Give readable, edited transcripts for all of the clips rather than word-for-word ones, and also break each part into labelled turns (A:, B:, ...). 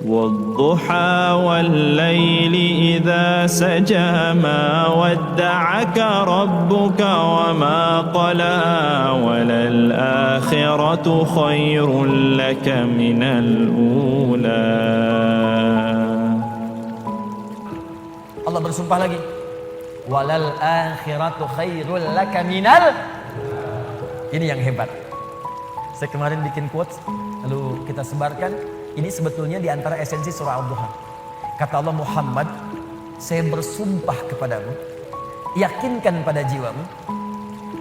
A: والضحى والليل إذا سجى ما ودعك ربك وما قلى وللآخرة خير لك من الأولى.
B: Allah bersumpah lagi, walal akhiratu khairul laka minal. Ini yang hebat. Saya kemarin bikin quotes lalu kita sebarkan. Ini sebetulnya di antara esensi surah Al-Duha. Kata Allah, Muhammad, saya bersumpah kepadamu, yakinkan pada jiwamu,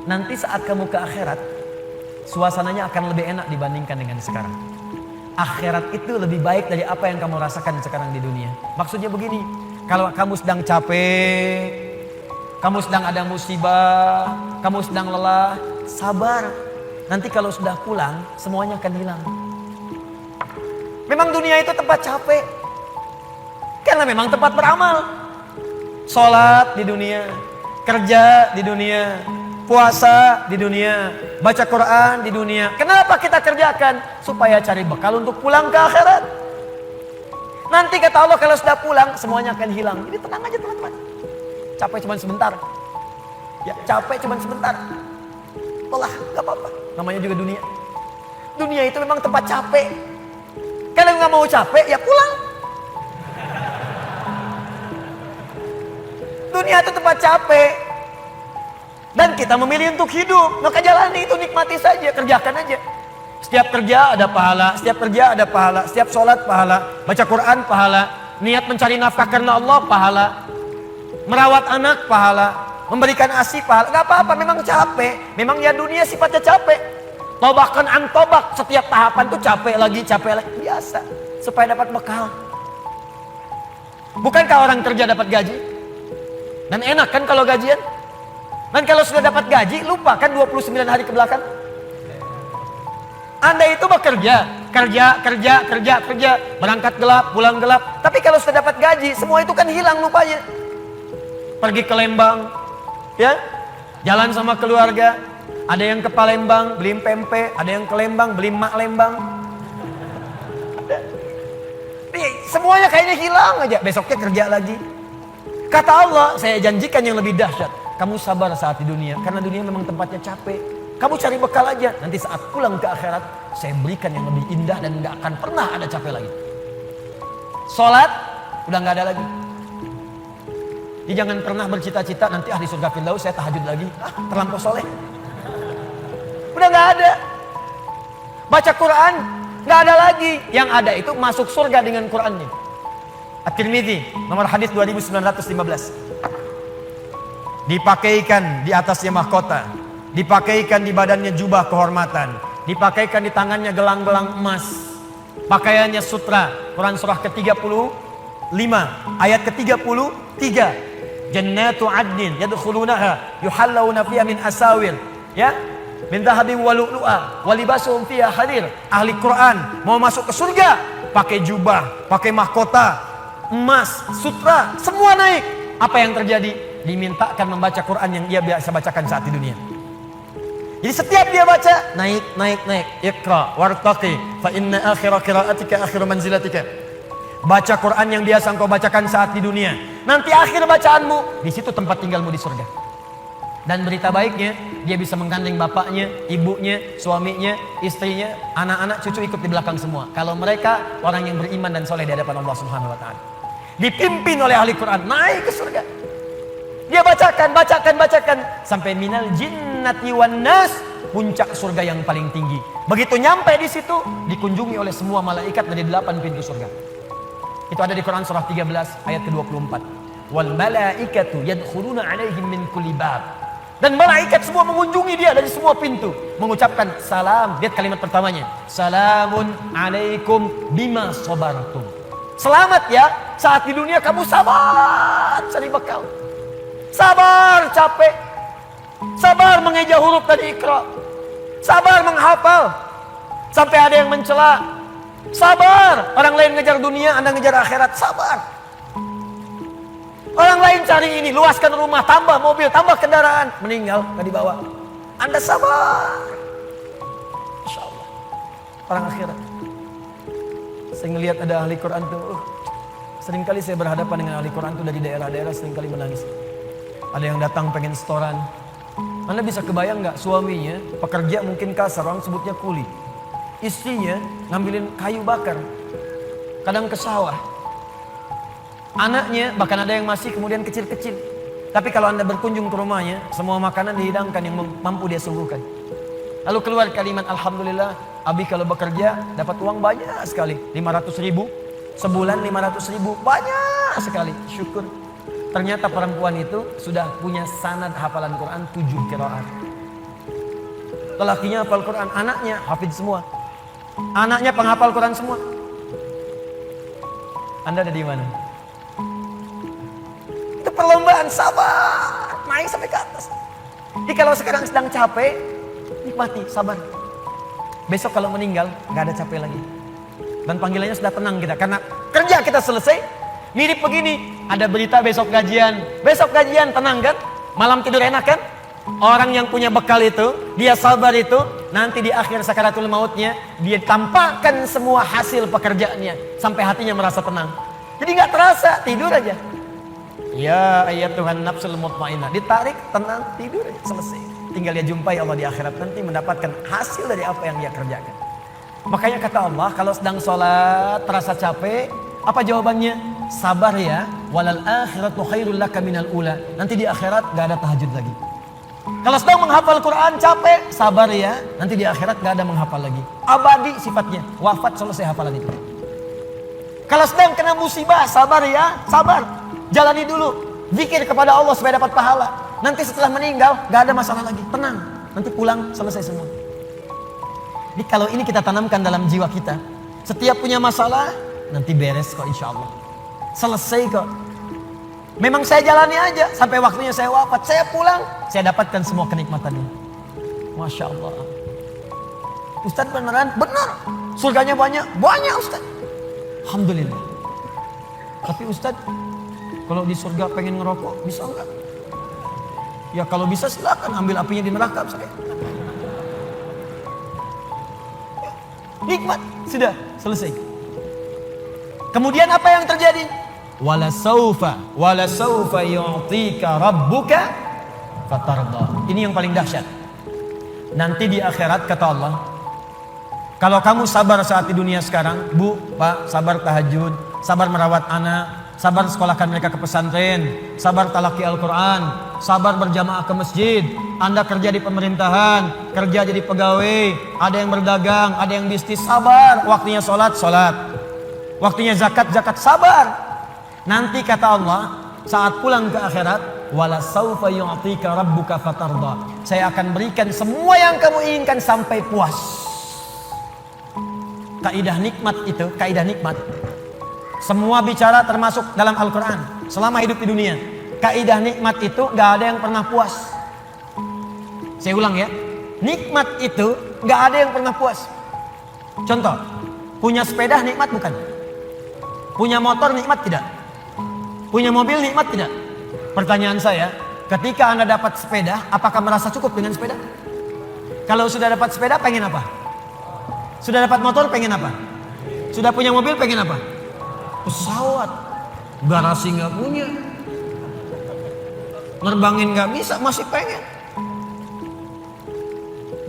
B: nanti saat kamu ke akhirat, suasananya akan lebih enak dibandingkan dengan sekarang. Akhirat itu lebih baik dari apa yang kamu rasakan sekarang di dunia. Maksudnya begini, kalau kamu sedang capek, kamu sedang ada musibah, kamu sedang lelah, sabar. Nanti kalau sudah pulang, semuanya akan hilang. Memang dunia itu tempat capek. Karena memang tempat beramal. Sholat di dunia, kerja di dunia, puasa di dunia, baca Quran di dunia. Kenapa kita kerjakan? Supaya cari bekal untuk pulang ke akhirat. Nanti kata Allah kalau sudah pulang, semuanya akan hilang. Jadi tenang aja teman-teman. Capek cuma sebentar. Ya, capek cuma sebentar. Lelah, gak apa-apa. Namanya juga dunia. Dunia itu memang tempat capek. Kalau nggak mau capek, ya pulang. Dunia itu tempat capek. Dan kita memilih untuk hidup. Maka jalani itu, nikmati saja, kerjakan aja. Setiap kerja ada pahala, setiap kerja ada pahala, setiap sholat pahala, baca Quran pahala, niat mencari nafkah karena Allah pahala, merawat anak pahala, memberikan ASI pahala. Gak apa-apa, memang capek. Memang ya dunia sifatnya capek. Tobakan antobak, setiap tahapan tuh capek lagi, biasa. Supaya dapat bekal. Bukankah orang kerja dapat gaji? Dan enak kan kalau gajian? Dan kalau sudah dapat gaji, lupa kan 29 hari ke belakang? Anda itu bekerja, kerja, berangkat gelap, pulang gelap. Tapi kalau sudah dapat gaji, semua itu kan hilang lupanya. Pergi ke Lembang, ya, jalan sama keluarga. Ada yang ke Palembang beli pempek, ada yang ke Lembang beli mak Lembang. Semuanya kayaknya hilang aja. Besoknya kerja lagi. Kata Allah, saya janjikan yang lebih dahsyat. Kamu sabar saat di dunia, karena dunia memang tempatnya capek. Kamu cari bekal aja. Nanti saat pulang ke akhirat, saya berikan yang lebih indah dan gak akan pernah ada capek lagi. Sholat udah gak ada lagi. Jadi jangan pernah bercita-cita nanti di surga Firdaus saya tahajud lagi. Terlampau soleh. Udah gak ada. Baca Quran gak ada lagi. Yang ada itu masuk surga dengan Qurannya. At-Tirmidzi nomor hadis 2915. Dipakaikan di atasnya mahkota, dipakaikan di badannya jubah kehormatan, dipakaikan di tangannya gelang-gelang emas, pakaiannya sutra. Quran surah ke-35 ayat ke-33. Jannatu adnin yadkhulunaha yuhallawna fiha min asawir, ya, min dhahabin wa lu'lu'a wa libasuhum fiha harir. Ahli Quran mau masuk ke surga pakai jubah, pakai mahkota, emas, sutra, semua naik. Apa yang terjadi? Dimintakan membaca Quran yang dia biasa bacakan saat di dunia. Jadi setiap dia baca naik. Iqra wartaqi fa inna akhira qiraatika akhiru manzilatika. Baca Quran yang biasa engkau bacakan saat di dunia. Nanti akhir bacaanmu di situ tempat tinggalmu di surga. Dan berita baiknya, dia bisa menggandeng bapaknya, ibunya, suaminya, istrinya, anak-anak, cucu ikut di belakang semua. Kalau mereka orang yang beriman dan soleh di hadapan Allah Subhanahu wa taala. Dipimpin oleh ahli Quran naik ke surga. Dia bacakan sampai minal jinnati wan nas, puncak surga yang paling tinggi. Begitu nyampe di situ, dikunjungi oleh semua malaikat dari 8 pintu surga. Itu ada di Quran surah 13 ayat ke-24. Wal malaikatu yadkhuluna alaihim min kulli bab. Dan malaikat semua mengunjungi dia dari semua pintu, mengucapkan salam. Lihat kalimat pertamanya, salamun alaikum bima sabartum. Selamat ya, saat di dunia kamu sabar cari bekal. Sabar capek. Sabar mengeja huruf tadi Iqra. Sabar menghafal. Sampai ada yang mencela. Sabar, orang lain ngejar dunia, Anda ngejar akhirat. Sabar. Orang lain cari ini, luaskan rumah, tambah mobil, tambah kendaraan, meninggal, gak dibawa. Anda sabar. Insya Allah. Orang akhirat. Saya ngelihat ada ahli Quran tuh, seringkali saya berhadapan dengan ahli Quran tuh dari daerah-daerah, seringkali menangis. Ada yang datang pengen setoran. Anda bisa kebayang nggak, suaminya pekerja mungkin kasar, orang sebutnya kuli. Istrinya ngambilin kayu bakar, kadang ke sawah. Anaknya bahkan ada yang masih kemudian kecil-kecil. Tapi kalau Anda berkunjung ke rumahnya, semua makanan dihidangkan yang mampu dia suguhkan. Lalu keluar kalimat, alhamdulillah, Abi kalau bekerja dapat uang banyak sekali. 500.000, sebulan 500.000, banyak sekali. Syukur. Ternyata perempuan itu sudah punya sanad hafalan Quran 7 qiraat. Lelakinya hafal Quran, anaknya hafid semua. Anaknya penghafal Quran semua. Anda ada di mana? Itu perlombaan, sabar, naik sampai ke atas. Jadi kalau sekarang sedang capek, nikmati, sabar. Besok kalau meninggal, gak ada capek lagi. Dan panggilannya sudah tenang kita, karena kerja kita selesai. Mirip begini, ada berita besok gajian. Besok gajian, tenang kan? Malam tidur enak kan? Orang yang punya bekal itu, dia sabar itu, nanti di akhir sakaratul mautnya, dia tampakkan semua hasil pekerjaannya. Sampai hatinya merasa tenang. Jadi gak terasa, tidur aja. Ya ayat Tuhan nafsul mutmainnah, ditarik, tenang, tidur aja, selesai. Tinggal dia jumpai Allah di akhirat nanti, mendapatkan hasil dari apa yang dia kerjakan. Makanya kata Allah, kalau sedang sholat terasa capek, apa jawabannya? Sabar ya, walal akhiratu khairul laka minal ula. Nanti di akhirat gak ada tahajud lagi. Kalau sedang menghafal Quran capek, sabar ya, nanti di akhirat gak ada menghafal lagi. Abadi sifatnya, wafat selesai hafalan itu. Kalau sedang kena musibah, sabar ya, sabar. Jalani dulu, zikir kepada Allah supaya dapat pahala. Nanti setelah meninggal gak ada masalah lagi, tenang. Nanti pulang selesai semua. Jadi kalau ini kita tanamkan dalam jiwa kita, setiap punya masalah nanti beres kok insya Allah. Selesai kok. Memang saya jalani aja sampai waktunya saya wafat. Saya pulang, saya dapatkan semua kenikmatannya. Masya Allah. Ustadz beneran? Benar. Surganya banyak? Banyak Ustadz. Alhamdulillah. Tapi Ustadz, kalau di surga pengen ngerokok, bisa enggak? Ya kalau bisa silakan, ambil apinya di neraka saya. Nikmat, sudah selesai. Kemudian apa yang terjadi? Wala saufa yu'tika rabbuka fatarda. Ini yang paling dahsyat. Nanti di akhirat kata Allah, kalau kamu sabar saat di dunia sekarang, Bu, Pak, sabar tahajud, sabar merawat anak, sabar sekolahkan mereka ke pesantren, sabar talaki Al-Quran, sabar berjamaah ke masjid, Anda kerja di pemerintahan, kerja jadi pegawai, ada yang berdagang, ada yang bisnis, sabar. Waktunya sholat, waktunya zakat, sabar. Nanti kata Allah, saat pulang ke akhirat, wala saufa yu'tika rabbuka fatarda. Saya akan berikan semua yang kamu inginkan sampai puas. Kaidah nikmat itu, kaidah nikmat. Semua bicara termasuk dalam Al-Quran selama hidup di dunia. Kaidah nikmat itu gak ada yang pernah puas. Saya ulang ya, nikmat itu gak ada yang pernah puas. Contoh, punya sepeda nikmat bukan? Punya motor nikmat tidak? Punya mobil nikmat tidak? Pertanyaan saya, ketika Anda dapat sepeda, apakah merasa cukup dengan sepeda? Kalau sudah dapat sepeda, pengen apa? Sudah dapat motor, pengen apa? Sudah punya mobil, pengen apa? Pesawat. Garasi nggak punya, nerbangin nggak bisa, masih pengen.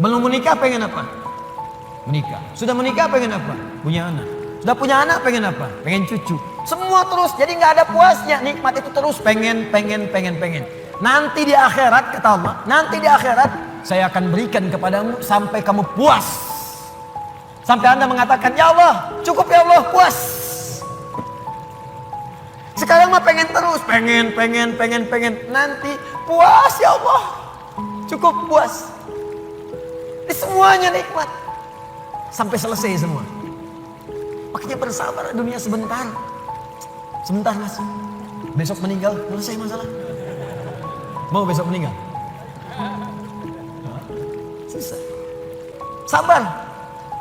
B: Belum menikah, pengen apa? Menikah. Sudah menikah, pengen apa? Punya anak. Sudah punya anak, pengen apa? Pengen cucu. Semua terus, jadi nggak ada puasnya. Nikmat itu terus pengen. Nanti di akhirat kata Allah, nanti di akhirat saya akan berikan kepadamu sampai kamu puas. Sampai Anda mengatakan, ya Allah, cukup ya Allah, puas. Sekarang mah pengen terus, pengen. Nanti puas ya Allah, cukup puas. Ini semuanya nikmat sampai selesai semua. Makanya bersabar, dunia sebentar. Sebentar mas, besok meninggal, selesai masalah. Mau besok meninggal? Susah. Sabar.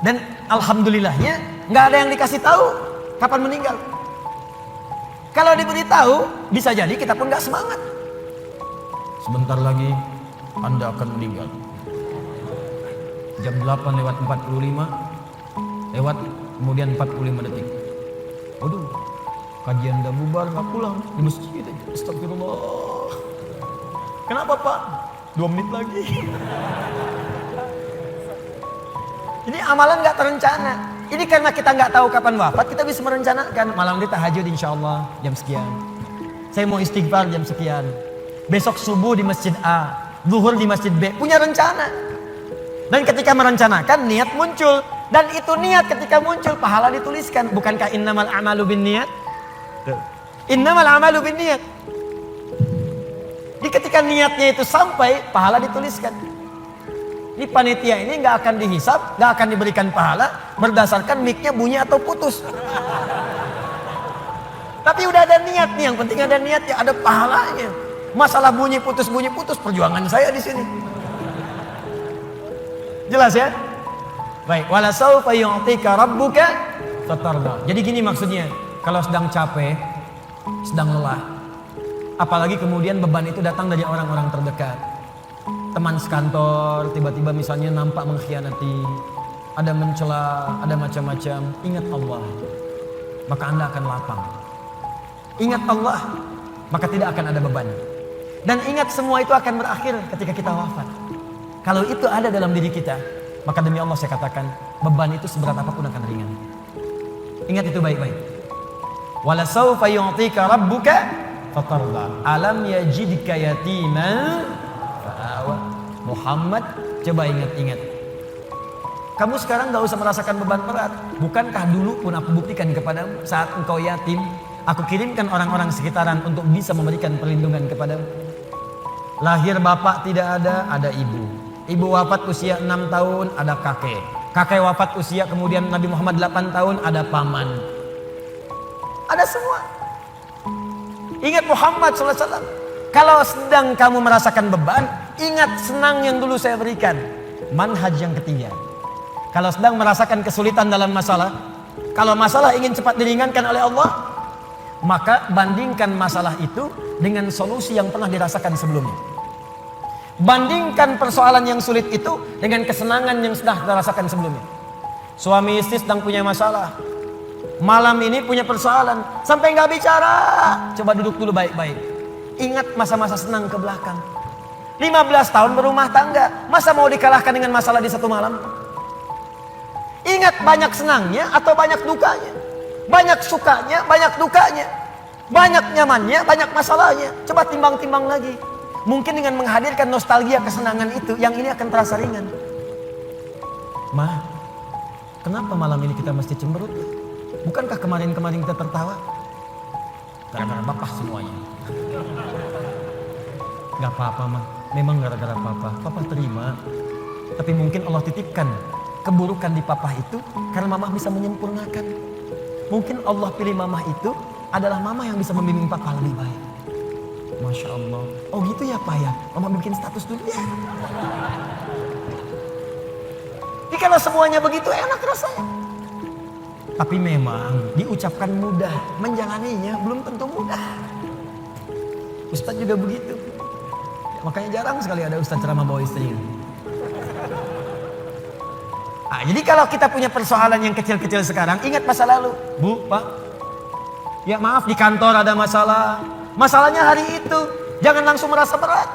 B: Dan alhamdulillahnya nggak ada yang dikasih tahu kapan meninggal. Kalau diberitahu, bisa jadi kita pun nggak semangat. Sebentar lagi Anda akan meninggal. Jam 8 lewat 45, lewat kemudian 45 detik. Waduh, kajian udah bubar nggak pulang di masjid aja. Astagfirullah. Kenapa Pak? 2 menit lagi. Ini amalan nggak terencana. Ini karena kita nggak tahu kapan wafat, kita bisa merencanakan. Malam ini tahajud insya Allah jam sekian. Saya mau istighfar jam sekian. Besok subuh di masjid A, zuhur di masjid B. Punya rencana. Dan ketika merencanakan, niat muncul. Dan itu niat ketika muncul, pahala dituliskan. Bukankah innamal a'malu binniyat? Innamal a'malu binniyat. Jadi ketika niatnya itu sampai, pahala dituliskan. Ini panitia ini nggak akan dihisap, nggak akan diberikan pahala berdasarkan mic-nya bunyi atau putus. Tapi udah ada niat nih, yang penting ada niatnya, ada pahalanya. Masalah bunyi putus perjuangan saya di sini. Jelas ya? Baik, wala saufa yu'tika rabbuka fatarda. Jadi gini maksudnya, kalau sedang capek, sedang lelah, apalagi kemudian beban itu datang dari orang-orang terdekat. Teman sekantor tiba-tiba misalnya nampak mengkhianati, ada mencela, ada macam-macam. Ingat Allah, maka Anda akan lapang. Ingat Allah, maka tidak akan ada beban. Dan ingat semua itu akan berakhir ketika kita wafat. Kalau itu ada dalam diri kita, maka demi Allah saya katakan, beban itu seberat apapun akan ringan. Ingat itu baik-baik. Wala saufa yu'tika rabbuka fatarda. Alam yajidka yatiman fa'awa. Muhammad, coba ingat-ingat. Kamu sekarang gak usah merasakan beban berat. Bukankah dulu pun aku buktikan kepadamu saat engkau yatim, aku kirimkan orang-orang sekitaran untuk bisa memberikan perlindungan kepadamu. Lahir bapak tidak ada ibu. Ibu wafat usia 6 tahun, ada kakek. Kakek wafat usia kemudian Nabi Muhammad 8 tahun, ada paman. Ada semua. Ingat Muhammad SAW. Kalau sedang kamu merasakan beban, ingat senang yang dulu saya berikan. Manhaj yang ketiga. Kalau sedang merasakan kesulitan dalam masalah, kalau masalah ingin cepat diringankan oleh Allah, maka bandingkan masalah itu dengan solusi yang pernah dirasakan sebelumnya. Bandingkan persoalan yang sulit itu dengan kesenangan yang sudah dirasakan sebelumnya. Suami istri sedang punya masalah, malam ini punya persoalan, sampai nggak bicara. Coba duduk dulu baik-baik. Ingat masa-masa senang ke belakang. 15 tahun berumah tangga, masa mau dikalahkan dengan masalah di satu malam? Ingat banyak senangnya atau banyak dukanya, banyak sukanya, banyak dukanya, banyak nyamannya, banyak masalahnya. Coba timbang-timbang lagi. Mungkin dengan menghadirkan nostalgia kesenangan itu, yang ini akan terasa ringan. Ma, kenapa malam ini kita mesti cemberut? Bukankah kemarin-kemarin kita tertawa? Gara-gara bapak semuanya. Gak apa-apa mah, memang gara-gara papa. Papa terima. Tapi mungkin Allah titipkan keburukan di papa itu karena mama bisa menyempurnakan. Mungkin Allah pilih mama itu adalah mama yang bisa membimbing papa lebih baik. Masya Allah. Oh gitu ya Pak ya. Mama bikin status dulu ya. Jadi kalau semuanya begitu enak rasanya. Tapi memang diucapkan mudah, menjalaninya belum tentu mudah. Ustadz juga begitu. Makanya jarang sekali ada ustadz ceramah bawa istrinya. Nah, jadi kalau kita punya persoalan yang kecil-kecil sekarang, ingat masa lalu. Bu, Pak. Ya maaf di kantor ada masalah. Masalahnya hari itu, jangan langsung merasa berat.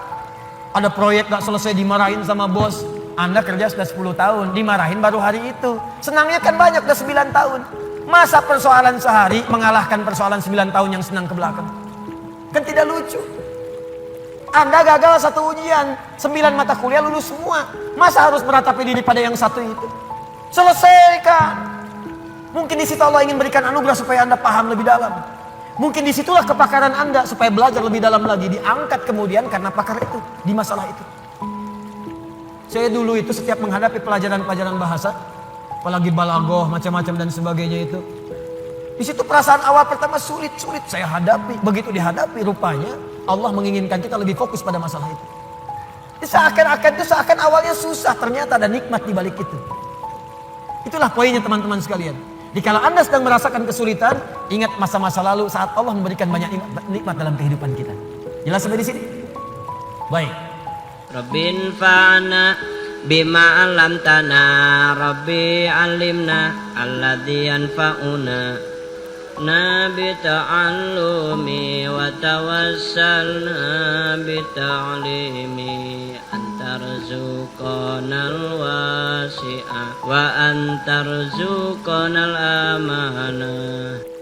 B: Ada proyek gak selesai dimarahin sama bos. Anda kerja sudah 10 tahun, dimarahin baru hari itu. Senangnya kan banyak, udah 9 tahun. Masa persoalan sehari mengalahkan persoalan 9 tahun yang senang ke belakang? Kan tidak lucu. Anda gagal satu ujian, 9 mata kuliah lulus semua. Masa harus meratapi diri pada yang satu itu? Selesaikan. Mungkin di situ Allah ingin berikan anugerah supaya Anda paham lebih dalam. Mungkin disitulah kepakaran Anda supaya belajar lebih dalam lagi. Diangkat kemudian karena pakar itu, di masalah itu. Saya dulu itu setiap menghadapi pelajaran-pelajaran bahasa, apalagi balaghah, macam-macam dan sebagainya itu. Di situ perasaan awal pertama sulit saya hadapi. Begitu dihadapi rupanya Allah menginginkan kita lebih fokus pada masalah itu. Seakan awalnya susah, ternyata ada nikmat di balik itu. Itulah poinnya teman-teman sekalian. Jadi kalau Anda sedang merasakan kesulitan, ingat masa-masa lalu saat Allah memberikan banyak nikmat dalam kehidupan kita. Jelas sampai di sini? Baik.
C: Rabbin fa'ana bima 'allamtana, Rabbi 'allimna alladzi yanfa'una بتعلم وتوسلنا بتعليم أن ترزقنا الواسع وأن ترزقنا الأمانة